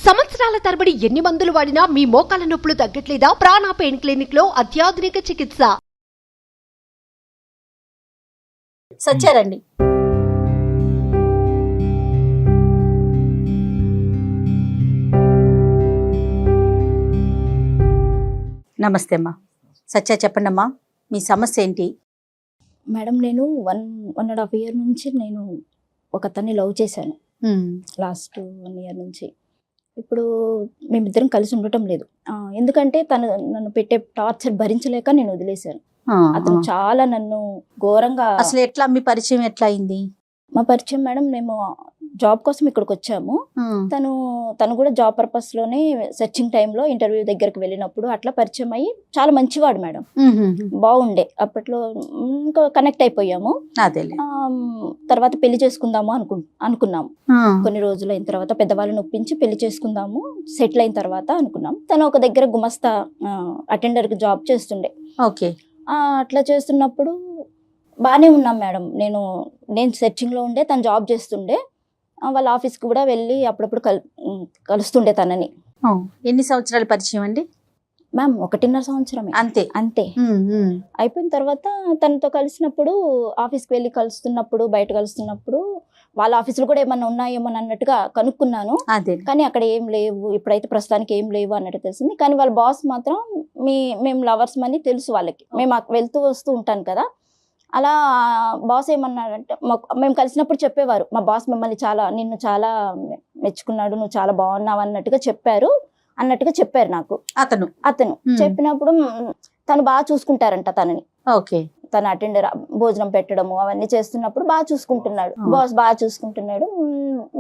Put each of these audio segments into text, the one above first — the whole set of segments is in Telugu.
సంవత్సరాల తరబడి ఎన్ని మందులు వాడినా మీ మోకాల నొప్పులు తగ్గట్లేదా? ప్రాణ పెయిన్ క్లినిక్ లో అత్యాధునిక చికిత్స. సచ్చారండి. నమస్తే అమ్మా. సత్య, చెప్పండి అమ్మా, మీ సమస్య ఏంటి? మేడం, నేను 1.5 year నుంచి నేను ఒక అతన్ని లవ్ చేశాను. లాస్ట్ 1 year నుంచి. ఇప్పుడు మేమిద్దరం కలిసి ఉండటం లేదు. ఎందుకంటే తను నన్ను పెట్టే టార్చర్ భరించలేక నేను వదిలేశాను. అతను చాలా నన్ను ఘోరంగా. అసలు ఎట్లా మీ పరిచయం ఎట్లా అయింది? మా పరిచయం మేడం, మేము జాబ్ కోసం ఇక్కడికి వచ్చాము. తను కూడా జాబ్ పర్పస్ లోనే సెర్చింగ్ టైంలో ఇంటర్వ్యూ దగ్గరికి వెళ్ళినప్పుడు అట్లా పరిచయం అయ్యి చాలా మంచివాడు మేడం. బాగుండే అప్పట్లో. ఇంకా కనెక్ట్ అయిపోయాము. తర్వాత పెళ్లి చేసుకుందాము అనుకున్నాము. కొన్ని రోజులు అయిన తర్వాత పెద్దవాళ్ళని ఒప్పించి పెళ్లి చేసుకుందాము, సెటిల్ అయిన తర్వాత అనుకున్నాం. తను ఒక దగ్గర గుమస్తా అటెండర్ కి జాబ్ చేస్తుండే. ఓకే. అట్లా చేస్తున్నప్పుడు బాగానే ఉన్నాం మేడం. నేను సెర్చింగ్ లో ఉండే, తను జాబ్ చేస్తుండే. వాళ్ళ ఆఫీస్కి కూడా వెళ్ళి అప్పుడప్పుడు కలుస్తుండే తనని. ఎన్ని సంవత్సరాల పరిచయం అండి? మ్యామ్ 1.5 సంవత్సరమే. అంతే అంతే. అయిపోయిన తర్వాత తనతో కలిసినప్పుడు, ఆఫీస్కి వెళ్ళి కలుస్తున్నప్పుడు, బయట కలుస్తున్నప్పుడు వాళ్ళ ఆఫీసులు కూడా ఏమన్నా ఉన్నాయేమో అన్నట్టుగా కనుక్కున్నాను. కానీ అక్కడ ఏం లేవు, ఇప్పుడైతే ప్రస్తుతానికి ఏం లేవు అన్నట్టు తెలిసింది. కానీ వాళ్ళ బాస్ మాత్రం మేము లవర్స్ అని తెలుసు వాళ్ళకి. మేము వెళ్తూ వస్తూ ఉంటాను కదా. అలా బాస్ ఏమన్నాడంటే, మేము కలిసినప్పుడు చెప్పేవారు, మా బాస్ నిన్ను చాలా మెచ్చుకున్నాడు, నువ్వు చాలా బాగున్నావు అన్నట్టుగా చెప్పారు నాకు. అతను చెప్పినప్పుడు తను బాగా చూసుకుంటారంట తనని. ఓకే. తన అటెండర్ భోజనం పెట్టడము అవన్నీ చేస్తున్నప్పుడు బాగా చూసుకుంటున్నాడు. బాస్ బాగా చూసుకుంటున్నాడు.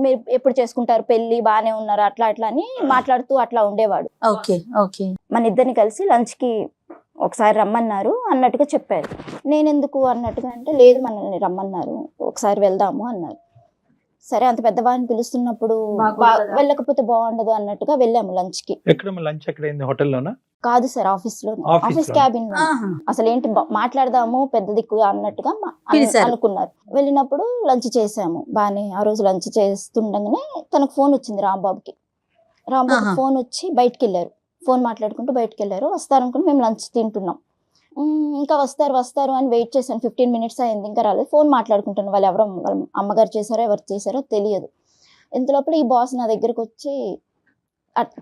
మీరు ఎప్పుడు చేసుకుంటారు పెళ్లి, బాగానే ఉన్నారు, అట్లా అని మాట్లాడుతూ అట్లా ఉండేవాడు. మన ఇద్దరిని కలిసి లంచ్ కి ఒకసారి రమ్మన్నారు అన్నట్టుగా చెప్పారు. నేనెందుకు అన్నట్టుగా అంటే, లేదు మనల్ని రమ్మన్నారు, ఒకసారి వెళ్దాము అన్నారు. సరే, అంత పెద్దవాడిని పిలుస్తున్నప్పుడు వెళ్ళకపోతే బాగుండదు అన్నట్టుగా వెళ్ళాము లంచ్ కి. కాదు సార్, ఆఫీస్ క్యాబిన్. అసలు ఏంటి మాట్లాడదాము పెద్ద దిక్కు అన్నట్టుగా అనుకున్నారు. వెళ్ళినప్పుడు లంచ్ చేసాము బానే. ఆ రోజు లంచ్ చేస్తుండగానే తనకు ఫోన్ వచ్చింది రాంబాబుకి. ఫోన్ వచ్చి బయటికి వెళ్ళారు. ఫోన్ మాట్లాడుకుంటూ బయటకు వెళ్ళారు. వస్తారనుకుని మేము లంచ్ తింటున్నాం. ఇంకా వస్తారు అని వెయిట్ చేశాను. 15 minutes అయింది, ఇంకా రాలేదు. ఫోన్ మాట్లాడుకుంటున్నాను. వాళ్ళు ఎవరో, వాళ్ళ అమ్మగారు చేశారో ఎవరు చేశారో తెలియదు. ఇంతలోపల ఈ బాస్ నా దగ్గరకు వచ్చి,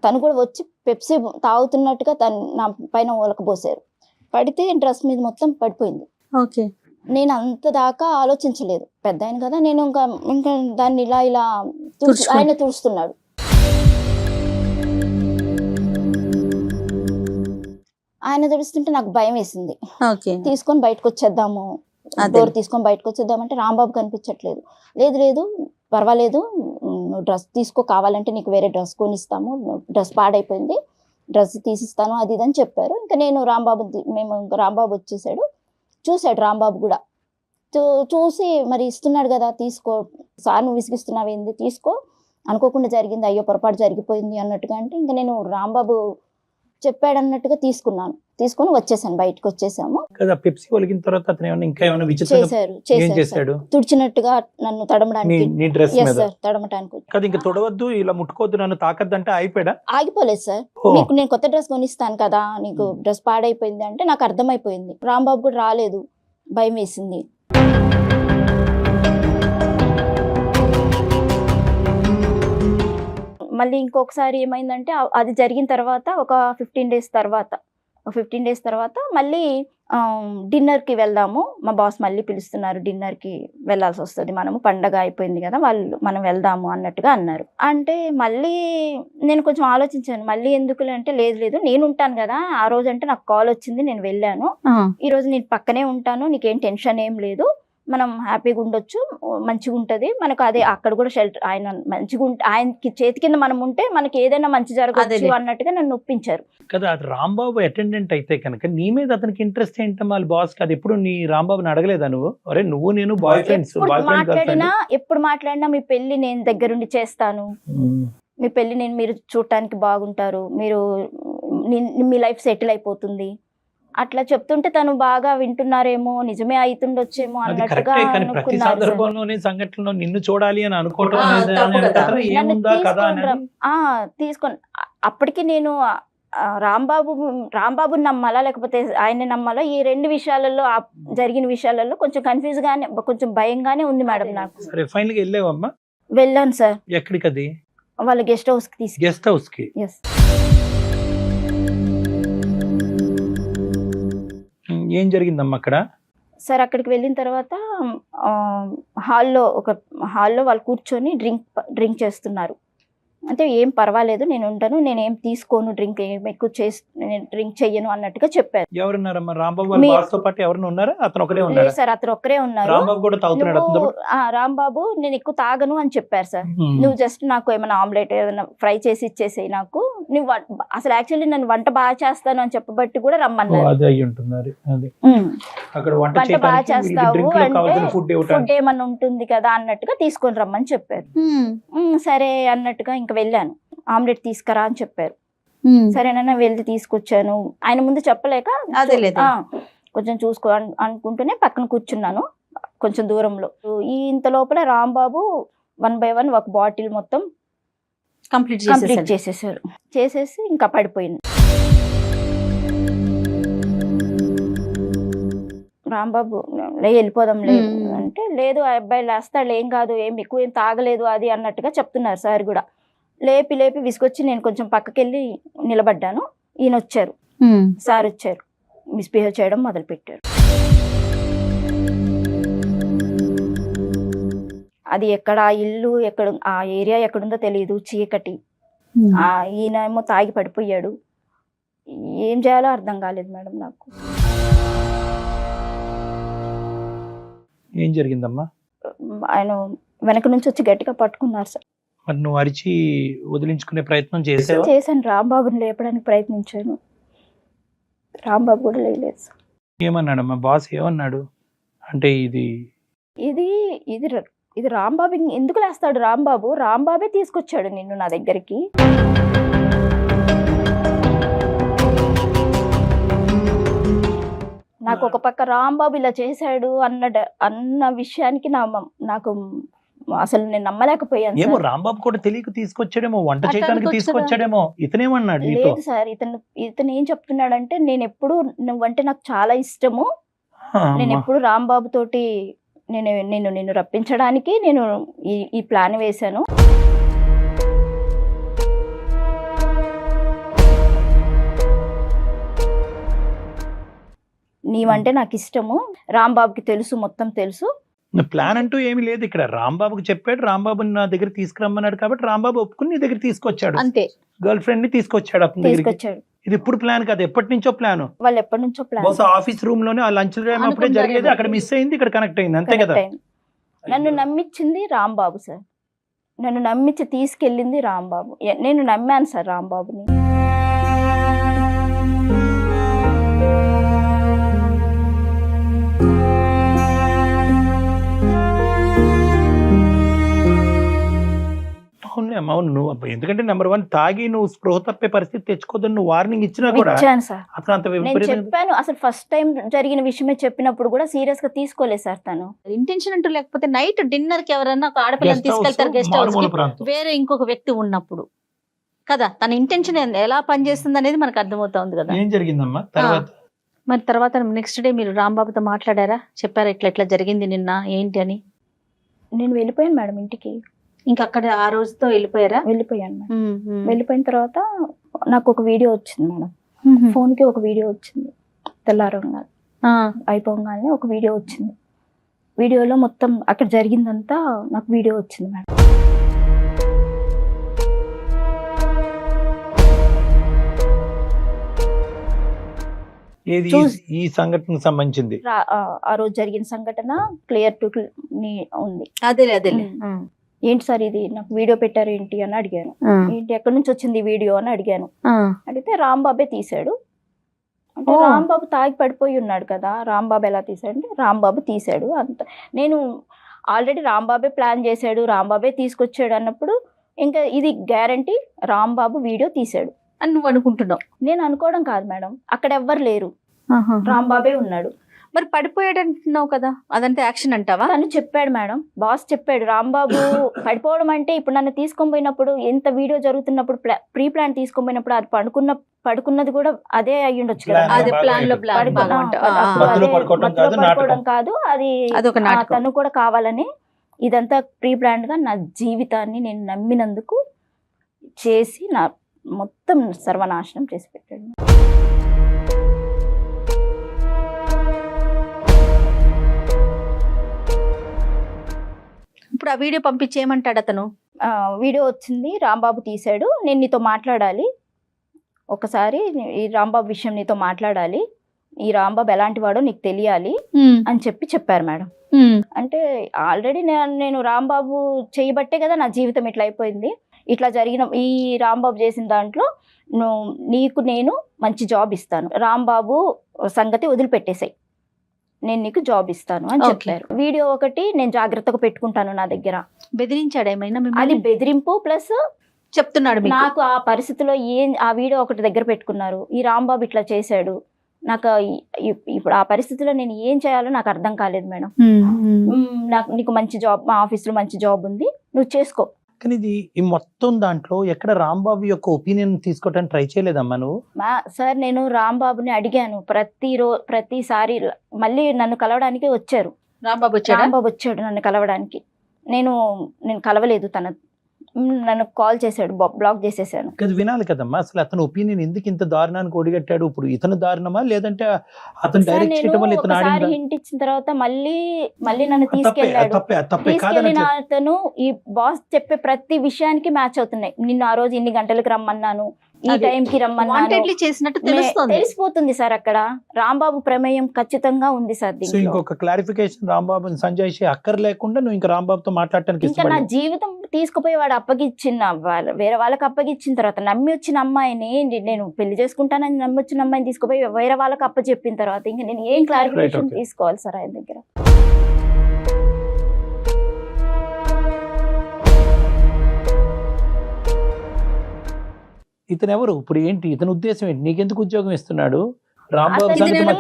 తను కూడా వచ్చి పెప్సీ తాగుతున్నట్టుగా నా పైన ఒలకబోసారు. పడితే డ్రెస్ మీద మొత్తం పడిపోయింది. నేను అంత దాకా ఆలోచించలేదు. పెద్ద ఆయన కదా నేను. ఇంకా దాన్ని ఇలా ఆయన తుడుస్తున్నాడు. ఆయన తుడుస్తుంటే నాకు భయం వేసింది. తీసుకొని బయటకు వచ్చేద్దాము, డోర్ తీసుకొని బయటకు వచ్చేద్దామంటే రాంబాబు కనిపించట్లేదు. లేదు పర్వాలేదు, నువ్వు డ్రెస్ తీసుకో, కావాలంటే నీకు వేరే డ్రెస్ కొనిస్తాము, డ్రెస్ పాడైపోయింది, డ్రెస్ తీసిస్తాను, అది అని చెప్పారు. ఇంకా నేను రాంబాబు వచ్చేసాడు. చూశాడు రాంబాబు కూడా. చూసి మరి ఇస్తున్నాడు కదా, తీసుకో సార్, నువ్వు విసిగిస్తున్నావేంది, తీసుకో, అనుకోకుండా జరిగింది, అయ్యో పొరపాటు జరిగిపోయింది అన్నట్టుగా. అంటే ఇంకా నేను రాంబాబు చెప్పాడు అన్నట్టుగా తీసుకొని వచ్చేసాను, బయటకు వచ్చేసాము. చేశారు తుడిచినట్టుగా నన్ను తడమడానికి. తొడవద్దు, ఇలా ముట్టుకోవద్దు, నన్ను తాకద్దంటే ఆగిపోలేదు సార్. నీకు నేను కొత్త డ్రెస్ కొనిస్తాను కదా, నీకు డ్రెస్ పాడైపోయింది అంటే నాకు అర్థమైపోయింది. రాంబాబు కూడా రాలేదు, భయం వేసింది. మళ్ళీ ఇంకొకసారి ఏమైందంటే, అది జరిగిన తర్వాత ఒక 15 days తర్వాత మళ్ళీ డిన్నర్కి వెళ్దాము, మా బాస్ మళ్ళీ పిలుస్తున్నారు, డిన్నర్కి వెళ్ళాల్సి వస్తుంది, మనము పండగ అయిపోయింది కదా, మనం వెళ్దాము అన్నట్టుగా అన్నారు. అంటే మళ్ళీ నేను కొంచెం ఆలోచించాను, మళ్ళీ ఎందుకులే అంటే, లేదు నేను ఉంటాను కదా, ఆ రోజు అంటే నాకు కాల్ వచ్చింది, నేను వెళ్ళాను, ఈ రోజు నేను పక్కనే ఉంటాను, నీకేం టెన్షన్ ఏం లేదు, మనం హ్యాపీగా ఉండొచ్చు, మంచిగా ఉంటుంది మనకు. అదే అక్కడ కూడా షెల్టర్, ఆయన మంచిగా ఆయనకి చేతి కింద మనం ఉంటే మనకి ఏదైనా మంచి జరగచ్చు అన్నట్టుగా నన్ను ఒప్పించారు కదా. అది రాంబాబు అటెండెంట్ అయితే కనుక నీ మీద అతనికి ఇంట్రెస్ట్ ఏంటో వాళ్ళ బాస్ కాదు. ఎప్పుడు నీ రాంబాబుని అడగలేదా నువ్వు? అరే నువ్వు నేను బాయ్ ఫ్రెండ్స్, ఎప్పుడు మాట్లాడినా మీ పెళ్లి నేను దగ్గరుండి చేస్తాను, మీ పెళ్లి మీరు చూడటానికి బాగుంటారు, మీరు మీ లైఫ్ సెటిల్ అయిపోతుంది అట్లా చెప్తుంటే తను బాగా వింటున్నారేమో, నిజమే అవుతుండొచ్చేమో అది అన్నట్టుగా కరెక్టే, కానీ ప్రతి అనుకున్నారు సార్. సందర్భంలోనే సంఘటనలో నిన్ను చూడాలి అని అనుకోవటం ఆ, అనేది తప్పు అనేది కదా. కదా, నన్ను ఏముందా కదా తీసుకొని అనేది. తీసుకొని అప్పటికి నేను రాంబాబుని నమ్మాలా లేకపోతే ఆయన్ని నమ్మాలా, ఈ రెండు విషయాలలో జరిగిన విషయాలలో కొంచెం కన్ఫ్యూజ్ గానే, కొంచెం భయంగానే ఉంది మేడం నాకు. సరే ఫైనల్ గా వెళ్ళావమ్మా? వెళ్ళాను సార్, ఎక్కడికి? అది వాళ్ళ గెస్ట్ హౌస్ కి తీసుకు. గెస్ట్ హౌస్ కి. ఎస్ ఏం జరిగిందమ్మా అక్కడ? సార్, అక్కడికి వెళ్ళిన తర్వాత హాల్లో వాళ్ళు కూర్చొని డ్రింక్ చేస్తున్నారు. అంటే ఏం పర్వాలేదు, నేను ఉంటాను, నేను ఏం తీసుకోను, డ్రింక్ ఏం ఎక్కువ నేను డ్రింక్ చెయ్యను అన్నట్టుగా చెప్పారు. ఎవరున్నారమ్మా? రాంబాబు వాళ్ళ బాస్ తో పాటు ఎవరైనా ఉన్నారా? అతను ఒకడే ఉన్నారా? లేదు సార్, అతను ఒక్కరే ఉన్నారు. రాంబాబు కూడా తాగుతున్నాడు అతనితో పాటు? రాంబాబు నేను ఎక్కువ తాగను అని చెప్పారు సార్. నువ్వు జస్ట్ నాకు ఏమైనా ఆమ్లెట్ ఏదైనా ఫ్రై చేసి ఇచ్చేసేయి నాకు, నువ్వు అసలు యాక్చువల్లీ నేను వంట బాగా చేస్తాను అని చెప్పబట్టి కూడా రమ్మన్నారు. అది అయ్యి ఉంటున్నారు. అది అక్కడ వంట వంట బాగా చేయడానికి చేస్తావు డ్రింక్ లో కావాల్సిన అంటే ఫుడ్ ఫుడ్ ఏమన్నా ఉంటుంది కదా అన్నట్టుగా తీసుకొని రమ్మని చెప్పారు. సరే అన్నట్టుగా ఇంకా వెళ్ళాను. ఆమ్లెట్ తీసుకురా అని చెప్పారు. సరేనన్నా వెళ్ళి తీసుకొచ్చాను. ఆయన ముందు చెప్పలేక కొంచెం చూసుకో అనుకుంటూనే పక్కన కూర్చున్నాను కొంచెం దూరంలో. ఇంత లోపల రాంబాబు 1 by 1 ఒక బాటిల్ మొత్తం కంప్లీట్ చేసేసారు. చేసేసి ఇంకా పడిపోయింది. రాంబాబు వెళ్ళిపోదాం లేదు అంటే, లేదు ఆ అబ్బాయి లేస్తాడు, ఏం కాదు, ఎక్కువ ఏం తాగలేదు అది అన్నట్టుగా చెప్తున్నారు సార్ కూడా. లేపి విసుకొచ్చి నేను కొంచెం పక్కకెళ్ళి నిలబడ్డాను. ఈయన వచ్చారు, సార్ వచ్చారు, మిస్బిహేవ్ చేయడం మొదలు పెట్టారు. అది ఎక్కడ ఇల్లు ఎక్కడ ఆ ఏరియా ఎక్కడుందో తెలియదు, చీకటి. ఈయన ఏమో తాగి పడిపోయాడు. ఏం చేయాలో అర్థం కాలేదు మేడం నాకు. ఏం జరిగిందమ్మా? ఆయన వెనక నుంచి వచ్చి గట్టిగా పట్టుకున్నారు సార్. మరి నువ్వు అరిచి వదిలించుకునే ప్రయత్నం చేసావా? చేశాను, రాంబాబుని లేపడానికి ప్రయత్నించాను. రాంబాబు కూడా లేదు సార్. ఏమన్నాడమ్మా బాస్? ఏమన్నాడు అంటే ఇది రాంబాబు ఎందుకు లేస్తాడు? రాంబాబే తీసుకొచ్చాడు నిన్ను నా దగ్గరికి. నాకు ఒక పక్క రాంబాబు ఇలా చేశాడు అన్న విషయానికి నాకు అసలు నేను నమ్మలేకపోయాను. ఏమో రాంబాబు కూడా తెలియక తీసుకొచ్చాడేమో, వంట చేయడానికి తీసుకొచ్చాడేమో. ఇతనేమన్నాడు? లేదు సార్, ఇతను ఏం చెప్తున్నాడంటే, నేను ఎప్పుడు నువ్వంటే నాకు చాలా ఇష్టము, నేను ఎప్పుడు రాంబాబు తోటి నిన్ను రప్పించడానికి నేను ఈ ప్లాన్ వేశాను. నీవంటే నాకు ఇష్టము, రాంబాబుకి తెలుసు, మొత్తం తెలుసు. ప్లాన్ అంటూ ఏమీ లేదు ఇక్కడ. రాంబాబుకి చెప్పాడు, రాంబాబుని నా దగ్గర తీసుకురమ్మన్నాడు కాబట్టి రాంబాబు ఒప్పుకుని నీ దగ్గర తీసుకొచ్చాడు. అంతే, గర్ల్ ఫ్రెండ్ ని తీసుకొచ్చాడు. తీసుకొచ్చాడు. ఇది ఇప్పుడు ప్లాన్ కాదు, ఎప్పటి నుంచో ప్లాన్. వాళ్ళు ఎప్పటి నుంచో ప్లాన్. బహుశా ఆఫీస్ రూమ్ లోనే ఆ లంచ్ టైం అప్పుడే జరిగేది, అక్కడ మిస్ అయింది, ఇక్కడ కనెక్ట్ అయింది, అంతే కదా. నన్ను నమ్మించింది రాంబాబు సార్, నన్ను నమ్మించి తీసుకెళ్ళింది రాంబాబు. నేను నమ్మాను సార్ రాంబాబుని. అవును, నువ్వు ఎందుకంటే నెంబర్ 1 తాగి నువ్వు స్పృహ తప్పే పరిస్థితి తెచ్చుకోదని నువ్వు వార్నింగ్ ఇచ్చినా కూడా అతను అంత నేను చెప్పాను. అసలు ఫస్ట్ టైం జరిగిన విషయమే చెప్పినప్పుడు కూడా సీరియస్ గా తీసుకోలేదు సార్ తను. ఇంటెన్షన్ అంటూ లేకపోతే నైట్ డిన్నర్ కి ఎవరన్నా ఒక ఆడపిల్లని తీసుకెళ్తారు గెస్ట్ హౌస్ కి, వేరే ఇంకొక వ్యక్తి ఉన్నప్పుడు కదా, తన ఇంటెన్షన్ ఎలా పనిచేస్తుంది అనేది మనకు అర్థమవుతుంది కదా. ఏం జరిగిందమ్మా తర్వాత? మరి తర్వాత నెక్స్ట్ డే మీరు రాంబాబుతో మాట్లాడారా? చెప్పారా ఇట్లా జరిగింది నిన్న ఏంటి అని? నేను వెళ్ళిపోయాను మేడం ఇంటికి. ఇంకా అక్కడ ఆ రోజుతో వెళ్ళిపోయారా? వెళ్ళిపోయాను మేడం. వెళ్ళిపోయిన తర్వాత నాకు ఒక వీడియో వచ్చింది మేడం, ఫోన్ కి ఒక వీడియో వచ్చింది. తెల్లారంగా అయిపోగానే ఒక వీడియో వచ్చింది. వీడియోలో మొత్తం అక్కడ జరిగిందంతా నాకు వీడియో వచ్చింది మేడం. ఏది ఈ సంఘటనకు సంబంధించింది? ఆ రోజు జరిగిన సంఘటన క్లియర్ టు ఉంది. అదేలే ఏంటి సార్ ఇది, నాకు వీడియో పెట్టారు ఏంటి అని అడిగాను. ఏంటి ఎక్కడి నుంచి వచ్చింది వీడియో అని అడిగాను. అడిగితే రాంబాబే తీశాడు అంటే, రాంబాబు తాగి పడిపోయి ఉన్నాడు కదా, రాంబాబు ఎలా తీసాడు అంటే, రాంబాబు తీశాడు అంత. నేను ఆల్రెడీ రాంబాబే ప్లాన్ చేశాడు, రాంబాబే తీసుకొచ్చాడు అన్నప్పుడు ఇంకా ఇది గ్యారంటీ రాంబాబు వీడియో తీశాడు అని నువ్వు అనుకుంటున్నావు. నేను అనుకోవడం కాదు మేడం, అక్కడ ఎవ్వరు లేరు. రాంబాబే ఉన్నాడు. మరి పడిపోయాడు అంటున్నావు కదా, అదంతా యాక్షన్ అంటావా? తను చెప్పాడు మేడం, బాస్ చెప్పాడు రాంబాబు పడిపోవడం అంటే ఇప్పుడు నన్ను తీసుకొని పోయినప్పుడు ఎంత వీడియో జరుగుతున్నప్పుడు ప్రీ ప్లాన్ తీసుకొని పోయినప్పుడు అది పడుకున్నది కూడా అదే అయ్యి ఉండొచ్చు కదా. అదే ప్లాన్ లో పడుకోవడం కాదు అది, అదొక నాటకం. తను కూడా కావాలని ఇదంతా ప్రీ ప్లాన్ గా నా జీవితాన్ని నేను నమ్మినందుకు చేసి నా మొత్తం సర్వనాశనం చేసి పెట్టాడు. ఇప్పుడు ఆ వీడియో పంపించేయమంటాడు అతను. వీడియో వచ్చింది, రాంబాబు తీశాడు, నేను నీతో మాట్లాడాలి ఒకసారి, ఈ రాంబాబు విషయం నీతో మాట్లాడాలి, ఈ రాంబాబు ఎలాంటి వాడో నీకు తెలియాలి అని చెప్పారు మేడం. అంటే ఆల్రెడీ నేను రాంబాబు చేయబట్టే కదా నా జీవితం ఇట్లా అయిపోయింది. ఇట్లా జరిగిన ఈ రాంబాబు చేసిన దాంట్లో నీకు నేను మంచి జాబ్ ఇస్తాను, రాంబాబు సంగతి వదిలిపెట్టేసాయి, నేను నీకు జాబ్ ఇస్తాను అని చెప్పారు. వీడియో ఒకటి నేను జాగ్రత్తగా పెట్టుకుంటాను నా దగ్గర. బెదిరించాడు ఏమైనా? అది బెదిరింపు ప్లస్ చెప్తున్నాడు నాకు ఆ పరిస్థితిలో ఆ వీడియో ఒకటి దగ్గర పెట్టుకున్నారు, ఈ రాంబాబు ఇట్లా చేశాడు, నాకు ఇప్పుడు ఆ పరిస్థితిలో నేను ఏం చేయాలో నాకు అర్థం కాలేదు మేడం. నీకు మంచి జాబ్, మా ఆఫీస్ లో మంచి జాబ్ ఉంది, నువ్వు చేసుకో. కానీ ఇది ఈ మొత్తం దాంట్లో ఎక్కడ రాంబాబు యొక్క ఒపీనియన్ తీసుకోవడానికి ట్రై చేయలేదమ్మా నువ్వు? సార్ నేను రాంబాబుని అడిగాను, ప్రతిసారి మళ్ళీ నన్ను కలవడానికి వచ్చారు. రాంబాబు వచ్చాడు నన్ను కలవడానికి, నేను కలవలేదు, నన్ను కాల్ చేశాడు, బ్లాక్ చేసేసాను. అది వినాలి కదమ్మా, అసలు అతను ఒపీనియన్ ఎందుకు ఇంత దారుణానికి ఒడిగట్టాడు? ఇప్పుడు ఇతను దారుణమా లేదంటే అతను డైరెక్ట్ చేయడం వల్ల ఇతను ఆడిందా? హింట్ ఇచ్చిన తర్వాత మళ్ళీ నన్ను తీసుకెళ్ళాడు. తీసుకెళ్ళిన అతను ఈ బాస్ చెప్పే ప్రతి విషయానికి మ్యాచ్ అవుతున్నాయి. నిన్ను ఆ రోజు ఇన్ని గంటలకు రమ్మన్నాను, ఈ టైంకి రమ్మన్నాను చేసినట్టు తెలిసిపోతుంది సార్. అక్కడ రాంబాబు ప్రమేయం ఖచ్చితంగా ఉంది సార్. ఇంకొక క్లారిఫికేషన్, రాంబాబు సంజయ్ అక్కర్ లేకుండా నువ్వు ఇంకా రాంబాబుతో మాట్లాడటానికి ఇంకా నా జీవితం తీసుకుపోయి వాడు అప్పగిచ్చిన వేరే వాళ్ళకి అప్పగిచ్చిన తర్వాత నమ్మి వచ్చిన అమ్మాయిని, నేను పెళ్లి చేసుకుంటానని నమ్మి వచ్చిన అమ్మాయిని తీసుకుపోయి వేరే వాళ్ళకి అప్పచెప్పిన తర్వాత ఇంకా నేను ఏం క్లారిఫికేషన్ తీసుకోవాలి సార్ ఆయన దగ్గర? ఇతను ఎవరు? ఇప్పుడు ఏంటి ఇతని ఉద్దేశం ఏంటి? నీకెందుకు ఉద్యోగం ఇస్తున్నాడు?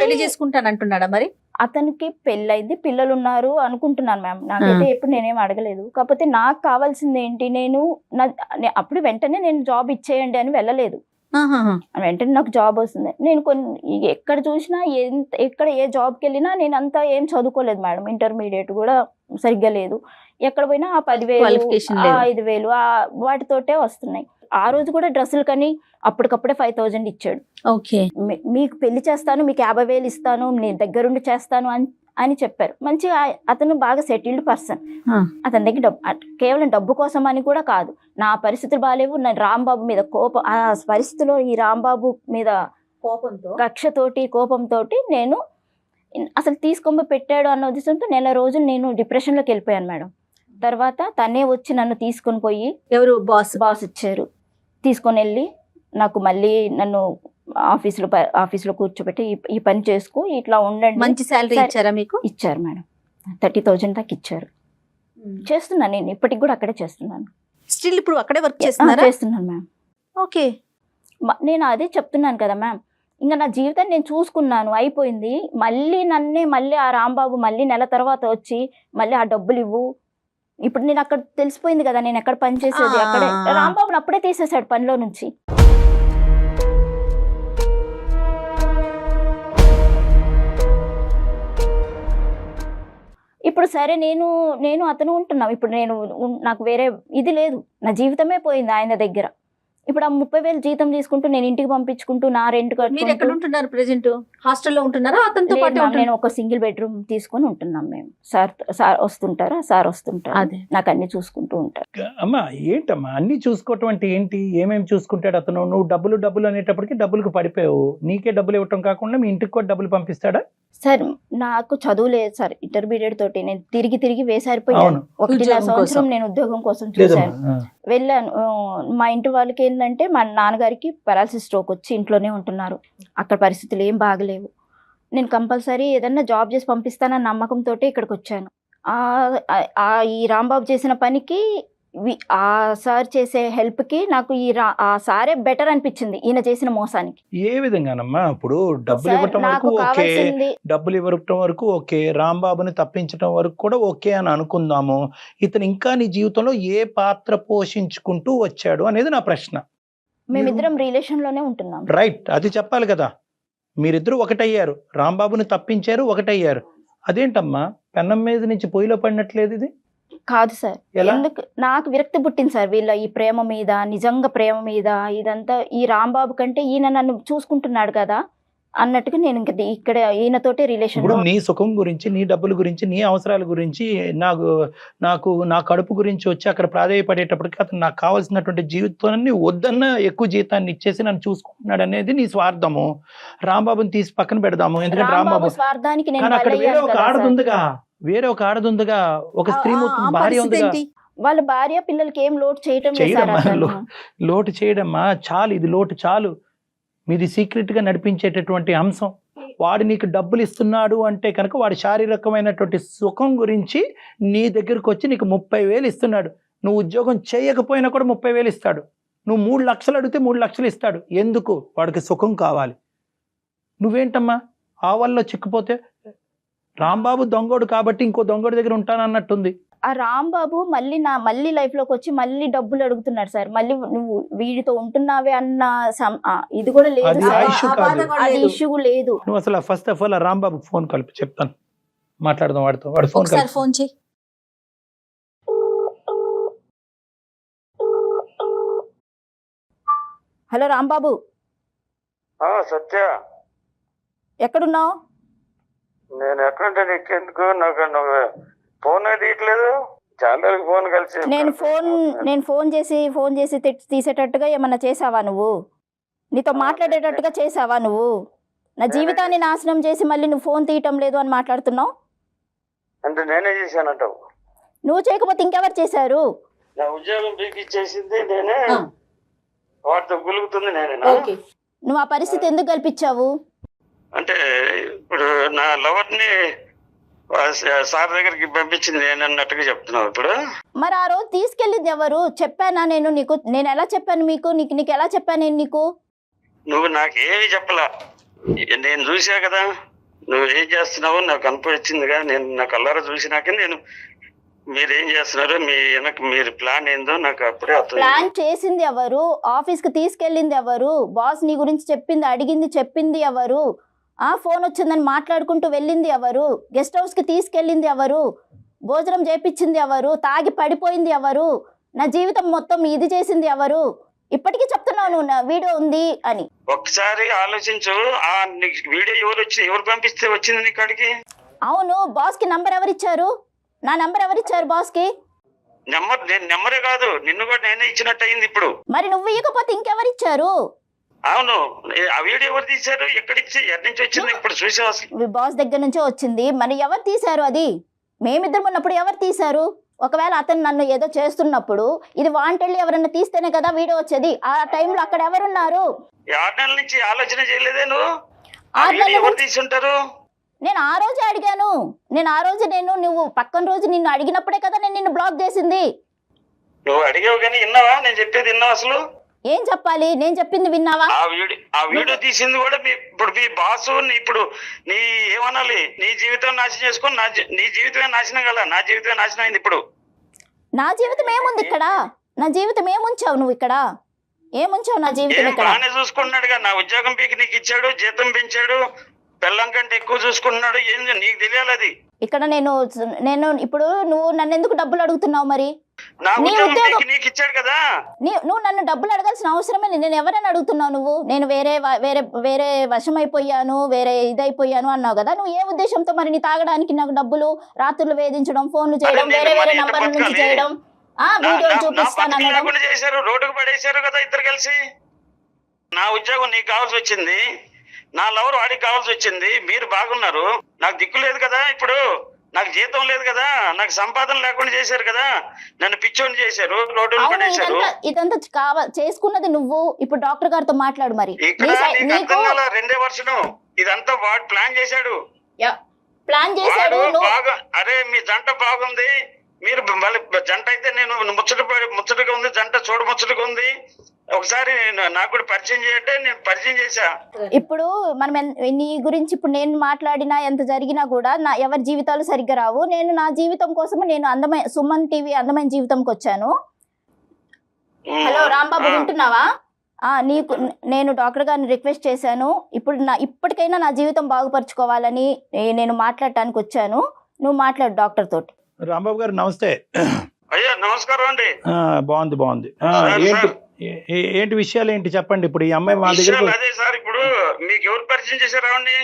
పెళ్లి చేసుకుంటాను అంటున్నాడా? మరి అతనికి పెళ్ళైంది, పిల్లలు ఉన్నారు అనుకుంటున్నాను మ్యామ్. నాకైతే ఎప్పుడు నేనేం అడగలేదు. కాకపోతే నాకు కావాల్సింది ఏంటి, అప్పుడు వెంటనే నేను జాబ్ ఇచ్చేయండి అని వెళ్ళలేదు. వెంటనే నాకు జాబ్ వస్తుంది. నేను ఎక్కడ చూసినా ఎక్కడ ఏ జాబ్కి వెళ్ళినా నేను అంతా ఏం చదువుకోలేదు మేడం. ఇంటర్మీడియట్ కూడా సరిగ్గా లేదు. ఎక్కడ పోయినా ఆ 10,000 5,000 వాటితోటే వస్తున్నాయి. ఆ రోజు కూడా డ్రెస్సులు కానీ అప్పటికప్పుడే 5,000 ఇచ్చాడు. ఓకే, మీకు పెళ్లి చేస్తాను, మీకు 50,000 ఇస్తాను, నేను దగ్గరుండి చేస్తాను అని చెప్పారు. మంచిగా అతను బాగా సెటిల్డ్ పర్సన్. అతని దగ్గర కేవలం డబ్బు కోసం అని కూడా కాదు, నా పరిస్థితులు బాగాలేవు, నా రాంబాబు మీద కోపం, ఆ పరిస్థితిలో ఈ రాంబాబు మీద కోపంతో నేను అసలు తీసుకొని పెట్టాడు అన్న ఉద్దేశంతో నెల రోజులు నేను డిప్రెషన్లోకి వెళ్ళిపోయాను మేడం. తర్వాత తనే వచ్చి నన్ను తీసుకొని పోయి, ఎవరు బాస్ ఇచ్చారు, తీసుకొని వెళ్ళి నాకు మళ్ళీ నన్ను ఆఫీసులో కూర్చోబెట్టి ఈ పని చేసుకో, ఇట్లా ఉండండి. మంచి శాలరీ ఇచ్చారా మీకు? ఇచ్చారు మేడం, 30,000 దాకా ఇచ్చారు. చేస్తున్నాను నేను ఇప్పటికి కూడా అక్కడే చేస్తున్నాను. స్టిల్ ఇప్పుడు అక్కడే వర్క్ చేస్తున్నాను మ్యామ్. ఓకే, నేను అదే చెప్తున్నాను కదా మ్యామ్, ఇంకా నా జీవితాన్ని నేను చూసుకున్నాను, అయిపోయింది. మళ్ళీ ఆ రాంబాబు మళ్ళీ నెల తర్వాత వచ్చి మళ్ళీ ఆ డబ్బులు ఇవ్వు. ఇప్పుడు నేను అక్కడ తెలిసిపోయింది కదా నేను ఎక్కడ పని చేసేది, అక్కడే రాంబాబుని అప్పుడే తీసేశాడు పనిలో నుంచి. ఇప్పుడు సరే నేను అతను ఉంటున్నాం. ఇప్పుడు నాకు వేరే ఇది లేదు, నా జీవితమే పోయింది ఆయన దగ్గర. ఇప్పుడు ఆ 30,000 జీతం తీసుకుంటూ నేను ఇంటికి పంపించుకుంటూ నా రెంట్ మీరు ఎక్కడ ఉంటున్నారు ప్రెజెంట్? హాస్టల్లో ఉంటున్నారా? అతనితో పాటు నేను ఒక సింగిల్ బెడ్రూమ్ తీసుకొని ఉంటున్నాం మేము. సార్ వస్తుంటారు, సార్ వస్తుంటారు, అదే నాకు అన్ని చూసుకుంటూ ఉంటారు. అమ్మా ఏంటమ్మా అన్ని చూసుకోవటం అంటే ఏంటి? ఏమేమి చూసుకుంటాడు అతను? నువ్వు డబ్బులు అనేటప్పటికి డబ్బులకు పడిపోయావు, నీకే డబ్బులు ఇవ్వటం కాకుండా మీ ఇంటికి కూడా డబ్బులు పంపిస్తాడా? సార్ నాకు చదువు లేదు సార్, ఇంటర్మీడియట్ తోటి నేను తిరిగి వేసారిపోయాను. 1.5 సంవత్సరం నేను ఉద్యోగం కోసం చూశాను, వెళ్ళాను. మా ఇంటి వాళ్ళకి ఏంటంటే మా నాన్నగారికి పారాలసిస్ స్ట్రోక్ వచ్చి ఇంట్లోనే ఉంటున్నారు, అక్కడ పరిస్థితులు ఏం బాగలేవు. నేను కంపల్సరీ ఏదన్నా జాబ్ చేసి పంపిస్తానన్న నమ్మకంతో ఇక్కడికి వచ్చాను. ఈ రాంబాబు చేసిన పనికి ఆ సార్ చేసే హెల్ప్ కి నాకు ఆ సారే బెటర్ అనిపించింది ఈయన చేసిన మోసానికి. ఏ విధంగానమ్మా? ఇప్పుడు డబ్బులు సార్, ఇవ్వటం వరకు నాకు ఓకే, కావాల్సింది డబ్బులు ఇవ్వటం వరకు ఓకే, రాంబాబుని తప్పించడం వరకు కూడా ఓకే అని అనుకుందాము. ఇతను ఇంకా నీ జీవితంలో ఏ పాత్ర పోషించుకుంటూ వచ్చాడు అనేది నా ప్రశ్న. మేమిద్దరం రిలేషన్ లోనే ఉంటున్నాం. రైట్, అది చెప్పాలి కదా. మీరిద్దరు ఒకటయ్యారు, రాంబాబుని తప్పించారు, ఒకటయ్యారు. అదేంటమ్మా పెన్నం మీద నుంచి పొయ్యిలో పడినట్లేదు ఇది? కాదు సార్, ఎలా? ఎందుకు నాకు విరక్తి పుట్టింది సార్ వీళ్ళ ఈ ప్రేమ మీద, నిజంగా ప్రేమ మీద. ఇదంతా ఈ రాంబాబు కంటే ఈయన నన్ను చూసుకుంటున్నాడు కదా అన్నట్టుగా నేను ఇంకా ఇక్కడ ఈయనతోటి రిలేషన్. ఇప్పుడు నీ సుఖం గురించి, నీ డబ్బుల గురించి, నీ అవసరాల గురించి, నా కడుపు గురించి వచ్చి అక్కడ ప్రాధాయపడేటప్పటికి అతను నాకు కావాల్సినటువంటి జీవితాన్ని వద్దన్న ఎక్కువ జీతాన్ని ఇచ్చేసి నన్ను చూసుకుంటున్నాడు అనేది నీ స్వార్థము. రాంబాబుని తీసి పక్కన పెడదాము, ఎందుకంటే రాంబాబు స్వార్థానికి నేను కానీ అక్కడ వేరే బలయ్యాను ఒక కదా ఆడది సార్. ఉందిగా, వేరే ఒక ఆడది ఉందిగా, ఒక స్త్రీ భార్య ఉందిగా. వాళ్ళ భార్య పిల్లలకి ఏం లోటు చేయటం లేదు సార్ చేయడమ్మా, అతను. లోటు చేయడమ్మా, చాలు ఇది లోటు చాలు. మీది సీక్రెట్ గా నడిపించేటటువంటి అంశం. వాడు నీకు డబ్బులు ఇస్తున్నాడు అంటే కనుక వాడి శారీరకమైనటువంటి సుఖం గురించి నీ దగ్గరకు వచ్చి నీకు 30,000 ఇస్తున్నాడు. నువ్వు ఉద్యోగం చేయకపోయినా కూడా 30,000 ఇస్తాడు. నువ్వు 3 లక్షలు అడిగితే 3 లక్షలు ఇస్తాడు. ఎందుకు? వాడికి సుఖం కావాలి. నువ్వేంటమ్మా ఆ వల్ల చిక్కుపోతే? రాంబాబు దొంగోడు కాబట్టి ఇంకో దొంగోడి దగ్గర ఉంటానన్నట్టుంది. ఆ రాంబాబు మళ్ళీ లైఫ్ లోకి వచ్చి మళ్ళీ డబ్బులు అడుగుతున్నాడు సార్. మళ్ళీ నువ్వు వీడితో ఉంటున్నావే అన్న ఇది కూడా లేదు అది సార్. ఇష్యూ కాదు. అది ఇష్యూ లేదు. నువ్వు అసలు first of all Rambabu phone కలిపి చెప్తాను, మాట్లాడదాం వాడితో. వాడు ఫోన్ ఒకసారి ఫోన్ చేయి. హలో రాంబాబు, సత్య, ఎక్కడున్నావు? నేను ఎక్కడుంటే నీకెందుకు? నాకు నువ్వు ఫోన్ తీయట్లేదు. చాలా రోజులకి ఫోన్ కలిసి నేను ఫోన్ చేసి తీసేటట్టుగా ఏమన్నా చేసావా నువ్వు? నీతో మాట్లాడేటట్టుగా చేసావా నువ్వు? నా జీవితాన్ని నాశనం చేసి మళ్ళీ నువ్వు ఫోన్ తీయటం లేదు అని మాట్లాడుతున్నావు. అంటే నేనే చేశానంటావు? నువ్వు చేయకపోతే ఇంకెవరు చేశారు? నా ఉద్యోగం పీకి చేసింది నేనే, వాటితో గులుగుతుంది నేనే. నువ్వు ఆ పరిస్థితి ఎందుకు కల్పించావు? అంటే ఇప్పుడు నా లవర్ని సార్ దగ్గరికి పంపించింది నేను అన్నట్టుగా చెప్తున్నావు ఇప్పుడు. మరి ఆ రోజు తీసుకెళ్ళింది ఎవరు? చెప్పానా నేను నీకు? నేను ఎలా చెప్పాను మీకు? నీకు ఎలా చెప్పాను నేను నీకు? నువ్వు నాకేమి చెప్పలా, నేను చూసా కదా నువ్వు ఏం చేస్తున్నావు నాకు కనిపించిందిగా. నేను నా కళ్ళారా చూసినాక నేను మీరేం చేస్తున్నారు, మీరు ప్లాన్ ఏందో నాకు అప్పుడే అర్థం. ప్లాన్ చేసింది ఎవరు? ఆఫీస్ కి తీసుకెళ్ళింది ఎవరు? బాస్ నీ గురించి చెప్పింది ఎవరు? ఫోన్ వచ్చిందని మాట్లాడుకుంటూ వెళ్ళింది ఎవరు? గెస్ట్ హౌస్ కి తీసుకెళ్ళింది ఎవరు? భోజనం చేపించింది ఎవరు? తాగి పడిపోయింది ఎవరు? నా జీవితం మొత్తం ఇది చేసింది ఎవరు? ఇప్పటికీ చెప్తున్నావు నువ్వు నా వీడియో ఉంది అని. ఒకసారి ఆలోచించు. ఆ వీడియో ఎవరు పంపిస్తే వచ్చింది నీ కాడికి? అవును, బాస్ కి నంబర్ ఎవరిచ్చారు? నా నంబర్ ఎవరిచ్చారు బాస్ కి? నేను నెంబరే కాదు, నిన్ను కూడా నేనే ఇచ్చినట్టు అయింది ఇప్పుడు. మరి నువ్వు ఇవ్వకపోతే ఇంకెవరిచ్చారు? అవును, ఆ వీడియో ఎవరు తీశారు? ఎక్కడి నుంచి వచ్చింది ఇప్పుడు చూసావు? అసలు బాస్ దగ్గర నుంచే వచ్చింది. మరి ఎవరు తీశారు అది? మేమిద్దరం ఉన్నప్పుడు ఎవరు తీశారు? ఒకవేళ అతను నన్ను ఏదో చేస్తున్నప్పుడు ఇది వాంటెళ్ళి ఎవరన్నా తీస్తేనే కదా వీడియో వచ్చేది. ఆ టైంలో అక్కడ ఎవరున్నారు? 6 నెలల నుంచి ఆలోచన చేయలేదే నువ్వు? ఆ వీడియో ఎవరు తీసి ఉంటారు? నేను ఆ రోజే అడిగాను. నువ్వు పక్కన రోజు నిన్ను అడిగినప్పుడే కదా నేను నిన్ను బ్లాక్ చేసింది. నువ్వు అడిగావు కానీ విన్నావా? నేను చెప్పేది విన్నావా? అసలు ఏం చెప్పాలి? నేను చెప్పింది విన్నావా? ఆ వీడియో తీసింది కూడా ఇప్పుడు మీ బాసు. ఇప్పుడు నీ ఏమనాలి? నీ జీవితం నాశనం చేసుకొని నీ జీవితమే నాశనం కదా. నా జీవితమే నాశనం అయింది ఇప్పుడు. నా జీవితం ఏముంది ఇక్కడ? నా జీవితం ఏముంచావు నువ్వు ఇక్కడ? ఏముంచావు నా జీవితం ఇక్కడ? బాగానే చూసుకుంటున్నాడుగా. నా ఉద్యోగం పీకి నీకు ఇచ్చాడు, జీతం పెంచాడు, పిల్లం కంటే ఎక్కువ చూసుకుంటున్నాడు. ఏం నీకు తెలియాలి అది. ఇక్కడ నేను ఇప్పుడు నువ్వు నన్ను ఎందుకు డబ్బులు అడుగుతున్నావు? మరి నా ఉద్యోగం నీకు ఇచ్చాడు కదా. నువ్వు నన్ను డబ్బులు అడగాల్సిన అవసరమే లేదు. నేను ఎవరైనా అడుగుతున్నావు నువ్వు? నేను వేరే వశం అయిపోయాను, వేరే ఇదైపోయాను అన్నావు కదా. నువ్వు ఏ ఉద్దేశంతో మరి నీ తాగడానికి నాకు డబ్బులు, రాత్రులు వేధించడం, ఫోన్లు చేయడం, వేరే నంబర్ల నుంచి చేయడం, వీడియోలు చూపిస్తాను అనడం చేశారు. రోడ్డుకు పడేశారు కదా ఇద్దరు కలిసి. నా ఉద్యోగం నీకు కావాల్సి వచ్చింది, నా లవర్ వాడికి కావాల్సి వచ్చింది. మీరు బాగున్నారు, నాకు దిక్కు లేదు కదా. ఇప్పుడు నాకు జీతం లేదు కదా, నాకు సంపాదన లేకుండా చేశారు కదా, నన్ను పిచ్చోని చేశారు, రోడ్డు పడేశారు. ఇదంతా చేసుకున్నది నువ్వు. ఇప్పుడు డాక్టర్ గారితో మాట్లాడు. మరి ఇక్కడ నీకు 2వ వర్షం ఇదంతా వాడు ప్లాన్ చేశాడు. అరే అరే మీ జంట బాగుంది, మీరు మళ్ళీ జంట అయితే నేను ముచ్చటగా ఉంది, జంట చూడముచ్చటగా ఉంది, ఒకసారి నాకు కూడా పరిచయం చేయంటే నేను పరిచయం చేశా. ఇప్పుడు మనం నీ గురించి ఇప్పుడు నేను మాట్లాడినా ఎంత జరిగినా కూడా ఎవరి జీవితాలు సరిగ్గా రావు. నేను నా జీవితం కోసం నేను అందమైన సుమన్ టీవీ అందమైన జీవితంకి వచ్చాను. హలో రాంబాబు వింటున్నావా? నీకు నేను డాక్టర్ గారిని రిక్వెస్ట్ చేశాను. ఇప్పటికైనా నా జీవితం బాగుపరుచుకోవాలని నేను మాట్లాడటానికి వచ్చాను. నువ్వు మాట్లాడు డాక్టర్ తోటి. రాంబాబు గారు నమస్తే. అయ్యా నమస్కారం అండి. బాగుంది. ఏంటి విషయాలు ఏంటి చెప్పండి. ఇప్పుడు ఈ అమ్మాయి మా దగ్గర అదే సార్, ఇప్పుడు మీకు ఎవరు పరిచయం చేశారు ఆవిడ్ని?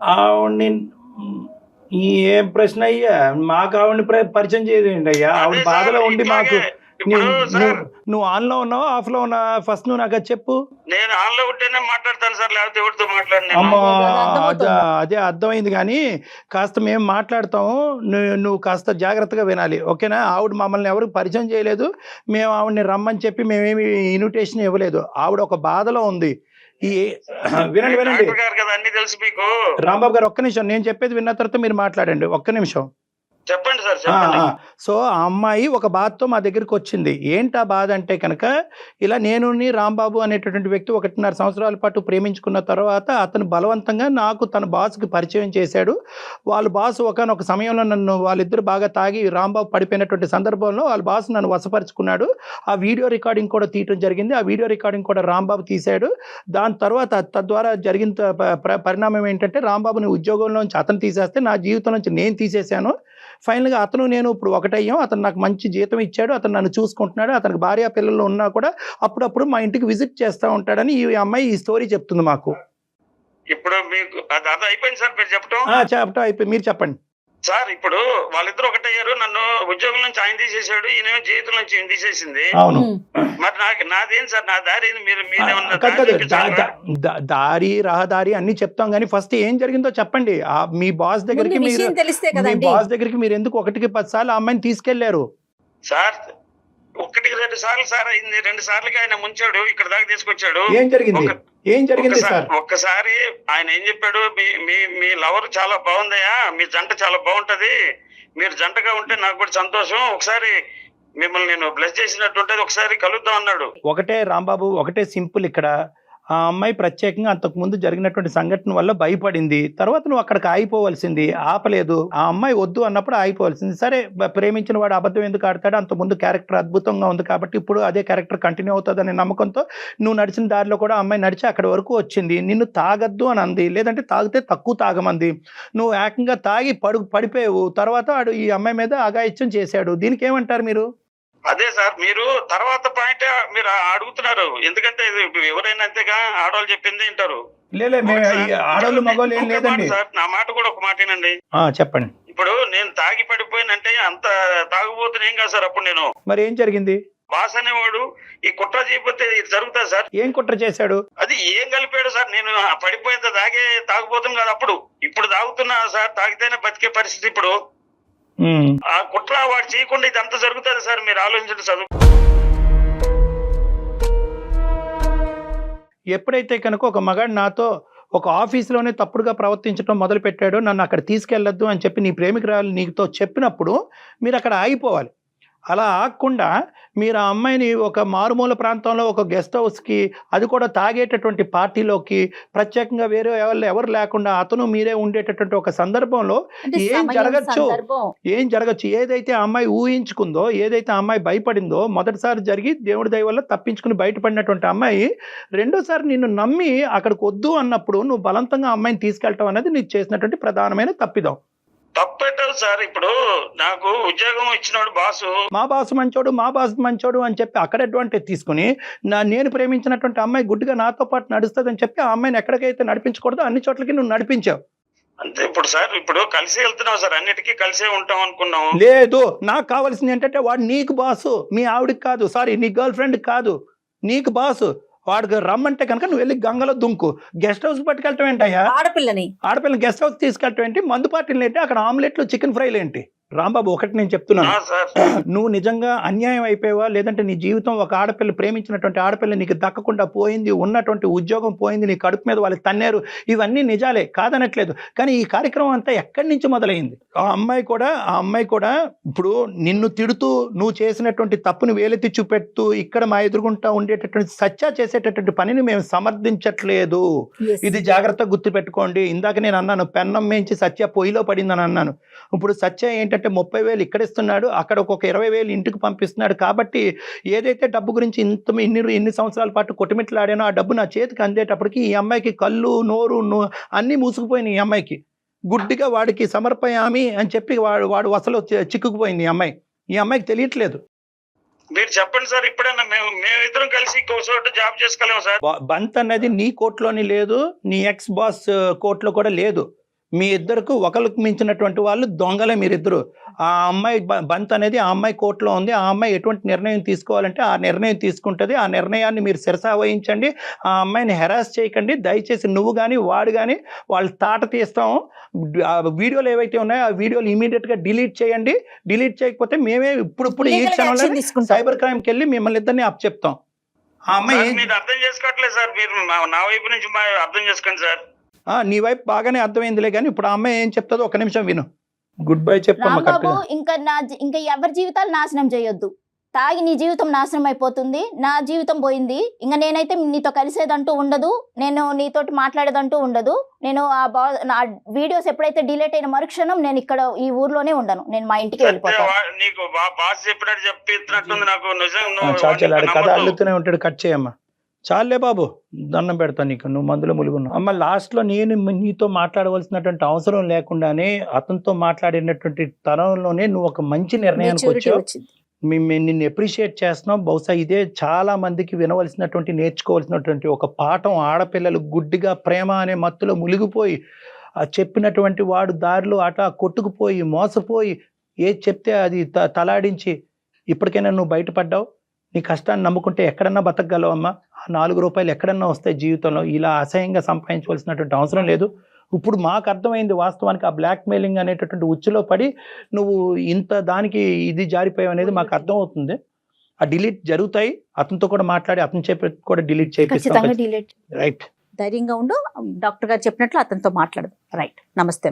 ఆవిడ్ని ఏం ప్రశ్న అయ్యా? మాకు ఆవిడ్ని పరిచయం చేయదేంటి అయ్యా? ఆవిడ బాధలో ఉండి మాకు నువ్వు ఆన్ లో ఉన్నావా ఆఫ్ లో ఉన్నావా? ఫస్ట్ నువ్వు నాకు చెప్పు. నేను ఆన్ లో ఉంటేనే మాట్లాడతాను సార్, లేకపోతే ఎవరితో మాట్లాడినా. అమ్మా అదే అర్థమైంది, కానీ కాస్త మేము మాట్లాడతాము, నువ్వు కాస్త జాగ్రత్తగా వినాలి, ఓకేనా? ఆవిడ మమ్మల్ని ఎవరు పరిచయం చేయలేదు, మేము ఆవిడని రమ్మని చెప్పి మేమేమి ఇన్విటేషన్ ఇవ్వలేదు. ఆవిడ ఒక బాధలో ఉంది. వినండి అన్ని తెలుసు మీకు. రాంబాబు గారు ఒక్క నిమిషం, నేను చెప్పేది విన్న తర్వాత మీరు మాట్లాడండి, ఒక్క నిమిషం. చెప్పండి సార్, చెప్పండి. సో ఆ అమ్మాయి ఒక బాధతో మా దగ్గరికి వచ్చింది. ఏంటి ఆ బాధ అంటే కనుక, ఇలా నేను రాంబాబు అనేటటువంటి వ్యక్తి 1.5 సంవత్సరాల పాటు ప్రేమించుకున్న తర్వాత అతను బలవంతంగా నాకు తన బాస్కి పరిచయం చేశాడు. వాళ్ళ బాస్ ఒకనొక సమయంలో నన్ను, వాళ్ళిద్దరు బాగా తాగి రాంబాబు పడిపోయినటువంటి సందర్భంలో వాళ్ళ బాస్ నన్ను వశపరుచుకున్నాడు. ఆ వీడియో రికార్డింగ్ కూడా తీయటం జరిగింది. ఆ వీడియో రికార్డింగ్ కూడా రాంబాబు తీశాడు. దాని తర్వాత తద్వారా జరిగిన పరిణామం ఏంటంటే, రాంబాబుని ఉద్యోగంలోంచి అతను తీసేస్తే నా జీవితం నుంచి నేను తీసేశాను. ఫైనల్గా అతను నేను ఇప్పుడు ఒకటయ్యాం. అతను నాకు మంచి జీతం ఇచ్చాడు, అతను నన్ను చూసుకుంటున్నాడు, అతనికి భార్య పిల్లలు ఉన్నా కూడా అప్పుడప్పుడు మా ఇంటికి విజిట్ చేస్తూ ఉంటాడని ఈ అమ్మాయి ఈ స్టోరీ చెప్తుంది మాకు. ఇప్పుడు మీకు అది అయిపోయింది సార్, మీరు చెప్పడం అయిపోయి మీరు చెప్పండి సార్. ఇప్పుడు వాళ్ళిద్దరు ఒకటయ్యారు, నన్ను ఉద్యోగం నుంచి ఆయన తీసేసాడు, ఈయన జీవితం నుంచి ఈయన తీసేసింది. అవును, మరి నాదేం సార్, నా దారి దారి రహదారి అన్ని చెప్తాం, కానీ ఫస్ట్ ఏం జరిగిందో చెప్పండి. మీ బాస్ దగ్గరికి మీరు ఎందుకు 1కి 10 సార్లు ఆ అమ్మాయిని తీసుకెళ్లారు సార్? 1-2 సార్లు సార్ అయింది, 2 సార్లుగా ఆయన ముంచాడు, ఇక్కడ దాకా తీసుకొచ్చాడు. ఏం జరిగింది సార్? ఒక్కసారి ఆయన ఏం చెప్పాడు, మీ లవర్ చాలా బాగుందయ్యా, మీ జంట చాలా బాగుంటది, మీరు జంటగా ఉంటే నాకు కూడా సంతోషం, ఒకసారి మిమ్మల్ని నేను బ్లెస్ చేసినట్టుంటది, ఒకసారి కలుద్దాం అన్నాడు. ఒకటే రాంబాబు, ఒకటే సింపుల్. ఇక్కడ ఆ అమ్మాయి ప్రత్యేకంగా అంతకుముందు జరిగినటువంటి సంఘటన వల్ల భయపడింది. తర్వాత నువ్వు అక్కడికి ఆగిపోవలసింది, ఆపలేదు. ఆ అమ్మాయి వద్దు అన్నప్పుడు ఆగిపోవలసింది. సరే, ప్రేమించిన వాడు అబద్ధం ఎందుకు ఆడతాడు? అంతకుముందు క్యారెక్టర్ అద్భుతంగా ఉంది కాబట్టి ఇప్పుడు అదే క్యారెక్టర్ కంటిన్యూ అవుతుందనే నమ్మకంతో నువ్వు నడిచిన దారిలో కూడా అమ్మాయి నడిచి అక్కడి వరకు వచ్చింది. నిన్ను తాగద్దు అని అంది, లేదంటే తాగితే తక్కువ తాగమంది. నువ్వు ఏకంగా తాగి పడిపోయావు. తర్వాత వాడు ఈ అమ్మాయి మీద అఘాయిత్యం చేశాడు. దీనికి ఏమంటారు మీరు? అదే సార్, మీరు తర్వాత పాయింట్ మీరు అడుగుతున్నారు, ఎందుకంటే ఎవరైనా అంతేగా, ఆడవాళ్ళు చెప్పింది వింటారు. ఆడవాళ్ళు మగవాళ్ళు ఏం లేదండి సార్, నా మాట కూడా ఒక మాటేనండి. చెప్పండి. ఇప్పుడు నేను తాగి పడిపోయినంటే అంత తాగుబోతున్నా ఏం కాదు సార్. అప్పుడు నేను మరి ఏం జరిగింది? బాస్ అనేవాడు ఈ కుట్ర చేయకపోతే జరుగుతా సార్? ఏం కుట్ర చేశాడు? అది ఏం కలిపాడు సార్? నేను పడిపోయేంత తాగే తాగుపోతాం కదా అప్పుడు. ఇప్పుడు తాగుతున్నా సార్, తాగితేనే బతికే పరిస్థితి. ఇప్పుడు ఆ కుట్ర వాడు చేయకుండా ఇదంతా జరుగుతుంది సార్, మీరు ఆలోచించండి. చదువు ఎప్పుడైతే కనుక ఒక మగాడు నాతో ఒక ఆఫీసులోనే తప్పుడుగా ప్రవర్తించడం మొదలు పెట్టాడు, నన్ను అక్కడ తీసుకెళ్లొద్దు అని చెప్పి నీ ప్రేమికురాలు నీతో చెప్పినప్పుడు మీరు అక్కడ ఆగిపోవాలి. అలా ఆగకుండా మీరు ఆ అమ్మాయిని ఒక మారుమూల ప్రాంతంలో ఒక గెస్ట్ హౌస్కి, అది కూడా తాగేటటువంటి పార్టీలోకి, ప్రత్యేకంగా వేరే ఎవరు లేకుండా అతను మీరే ఉండేటటువంటి ఒక సందర్భంలో ఏం జరగచ్చు? ఏదైతే ఆ అమ్మాయి ఊహించుకుందో, ఏదైతే ఆ అమ్మాయి భయపడిందో, మొదటిసారి జరిగి దేవుడి దయ వల్ల తప్పించుకుని బయటపడినటువంటి అమ్మాయి రెండోసారి నిన్ను నమ్మి అక్కడికి వద్దు అన్నప్పుడు నువ్వు బలవంతంగా ఆ అమ్మాయిని తీసుకెళ్ళటం అనేది నీకు చేసినటువంటి ప్రధానమైన తప్పిదం. తప్పెట్టదు సార్. ఇప్పుడు నాకు ఉద్యోగం ఇచ్చినాడు బాసు, మా బాసు మంచోడు అని చెప్పి అక్కడ అడ్వాంటేజ్ తీసుకుని నేను ప్రేమించినటువంటి అమ్మాయి గుడ్డిగా నాతో పాటు నడుస్తుందని చెప్పి ఆ అమ్మాయిని ఎక్కడికైతే నడిపించకూడదో అన్ని చోట్లకి నువ్వు నడిపించావు. అంతే. ఇప్పుడు సార్, ఇప్పుడు కలిసి వెళ్తున్నావు సార్, అన్నిటికీ కలిసే ఉంటాం అనుకున్నాం. లేదు, నాకు కావాల్సింది ఏంటంటే వాడు నీకు బాసు, మీ ఆవిడికి కాదు, సారీ నీ గర్ల్ ఫ్రెండ్ కాదు, నీకు బాసు. వాడికి రమ్మంటే కనుక నువ్వు వెళ్ళి గంగలో దుంకు. గెస్ట్ హౌస్ పట్టుకెళ్ళటం ఏంటయ్యా? ఆడపిల్లని గెస్ట్ హౌస్ తీసుకెళ్ళటం ఏంటి? మందు పార్టీలు ఏంటి? అక్కడ ఆమ్లెట్లు, చికెన్ ఫ్రైలు ఏంటి? రాంబాబు ఒకటి నేను చెప్తున్నాను, సార్ నువ్వు నిజంగా అన్యాయం అయిపోయావా, లేదంటే నీ జీవితం ఒక ఆడపిల్ల ప్రేమించినటువంటి ఆడపిల్ల నీకు దక్కకుండా పోయింది, ఉన్నటువంటి ఉద్యోగం పోయింది, నీ కడుపు మీద వాళ్ళు తన్నారు, ఇవన్నీ నిజాలే కాదనట్లేదు. కానీ ఈ కార్యక్రమం అంతా ఎక్కడి నుంచి మొదలైంది? ఆ అమ్మాయి కూడా ఇప్పుడు నిన్ను తిడుతూ నువ్వు చేసినటువంటి తప్పుని వేలెత్తి చూపెడుతూ ఇక్కడ మా ఎదురుగుంటా ఉండేటటువంటి సత్య చేసేటటువంటి పనిని మేము సమర్థించట్లేదు. ఇది జాగ్రత్తగా గుర్తుపెట్టుకోండి. ఇందాక నేను అన్నాను పెన్నం మేంచి సత్య పొయ్యిలో పడిందని అన్నాను. ఇప్పుడు సత్య ఏంటంటే 30,000 ఇక్కడ ఇస్తున్నాడు, అక్కడ ఒక 20,000 ఇంటికి పంపిస్తున్నాడు. కాబట్టి ఏదైతే డబ్బు గురించి ఇన్ని సంవత్సరాల పాటు కొట్టుమిట్లాడానో ఆ డబ్బు నా చేతికి అందేటప్పటికి ఈ అమ్మాయికి కళ్ళు నోరు అన్నీ మూసుకుపోయినాయి. ఈ అమ్మాయికి గుడ్డిగా వాడికి సమర్పయామి అని చెప్పి వాడు అసలు చిక్కుకుపోయింది ఈ అమ్మాయికి తెలియట్లేదు. మీరు చెప్పండి సార్, ఇప్పుడైనా మేమిద్దరం కలిసి ఇంకో చోట జాబ్ చేసుకోలేము సార్. బంత్ అన్నది నీ కోర్టులోని లేదు, నీ ఎక్స్ బాస్ కోర్టులో కూడా లేదు. మీ ఇద్దరికి ఒకరికి మించినటువంటి వాళ్ళు దొంగలే మీరిద్దరు. ఆ అమ్మాయి బంత్ అనేది ఆ అమ్మాయి కోర్టులో ఉంది. ఆ అమ్మాయి ఎటువంటి నిర్ణయం తీసుకోవాలంటే ఆ నిర్ణయం తీసుకుంటుంది. ఆ నిర్ణయాన్ని మీరు శిరసా వహించండి. ఆ అమ్మాయిని హెరాస్ చేయకండి దయచేసి. నువ్వు కానీ వాడు కానీ వాళ్ళు తాట తీస్తాం. ఆ వీడియోలు ఏవైతే ఉన్నాయో ఆ వీడియోలు ఇమీడియట్గా డిలీట్ చేయండి. డిలీట్ చేయకపోతే మేమే ఇప్పుడు ఈ క్షణంలో సైబర్ క్రైమ్కి వెళ్ళి మిమ్మల్ని ఇద్దరిని అప్ చెప్తాం. ఆ అమ్మాయి మీరు అర్థం చేసుకోవట్లేదు సార్. మీరు నా వైపు నుంచి అర్థం చేసుకోండి సార్. నీ వైపు బాగానే అర్థమైందిలే, కానీ ఇప్పుడు ఆ అమ్మాయి ఏం చెప్తుందో ఒక నిమిషం విను. గుడ్ బై చెప్పమ్మా. రాంబాబు ఇంకా ఎవరి జీవితాలు నాశనం చేయొద్దు. తాగి నీ జీవితం నాశనం అయిపోతుంది, నా జీవితం పోయింది. ఇంకా నేనైతే నీతో కలిసేదంటూ ఉండదు, నేను నీతోటి మాట్లాడేదంటూ ఉండదు. నేను నా వీడియోస్ ఎప్పుడైతే డిలీట్ అయిన మరుక్షణం నేను ఇక్కడ ఈ ఊర్లోనే ఉండను, నేను మా ఇంటికి వెళ్ళిపోతాను. నీకు బాస్ చెప్పినట్టు చెప్పినట్టుంది నాకు. కథ అల్లుతూనే ఉంటాడు. కట్ చేయమ్మా, చాలే బాబు, దండం పెడతా నీకు, నువ్వు మందులో ములుగున్నావు. అమ్మ లాస్ట్లో నేను నీతో మాట్లాడవలసినటువంటి అవసరం లేకుండానే అతనితో మాట్లాడినటువంటి తరంలోనే నువ్వు ఒక మంచి నిర్ణయానికి వచ్చావు. మేము నిన్ను అప్రిషియేట్ చేస్తున్నాం. బహుశా ఇదే చాలా మందికి వినవలసినటువంటి నేర్చుకోవాల్సినటువంటి ఒక పాఠం. ఆడపిల్లలు గుడ్డిగా ప్రేమ అనే మత్తులో మునిగిపోయి ఆ చెప్పినటువంటి వాడు దారిలో అటా కొట్టుకుపోయి మోసపోయి ఏది చెప్తే అది తలాడించి ఇప్పటికైనా నువ్వు బయటపడ్డావు. నీ కష్టాన్ని నమ్ముకుంటే ఎక్కడన్నా బతకగలవమ్మా. ఆ 4 రూపాయలు ఎక్కడన్నా వస్తాయి జీవితంలో. ఇలా అసహ్యంగా సంపాదించవలసినటువంటి అవసరం లేదు. ఇప్పుడు మాకు అర్థమైంది వాస్తవానికి ఆ బ్లాక్ మెయిలింగ్ అనేటటువంటి ఉచ్చులో పడి నువ్వు ఇంత దానికి ఇది జారిపోయావు అనేది మాకు అర్థం అవుతుంది. ఆ డిలీట్ జరుగుతాయి. అతనితో కూడా మాట్లాడి అతను చెప్పి కూడా డిలీట్ చేపిస్తాం. Delete right. ధైర్యంగా ఉండు. డాక్టర్ గారు చెప్పినట్లు అతనితో మాట్లాడదు. రైట్. నమస్తే.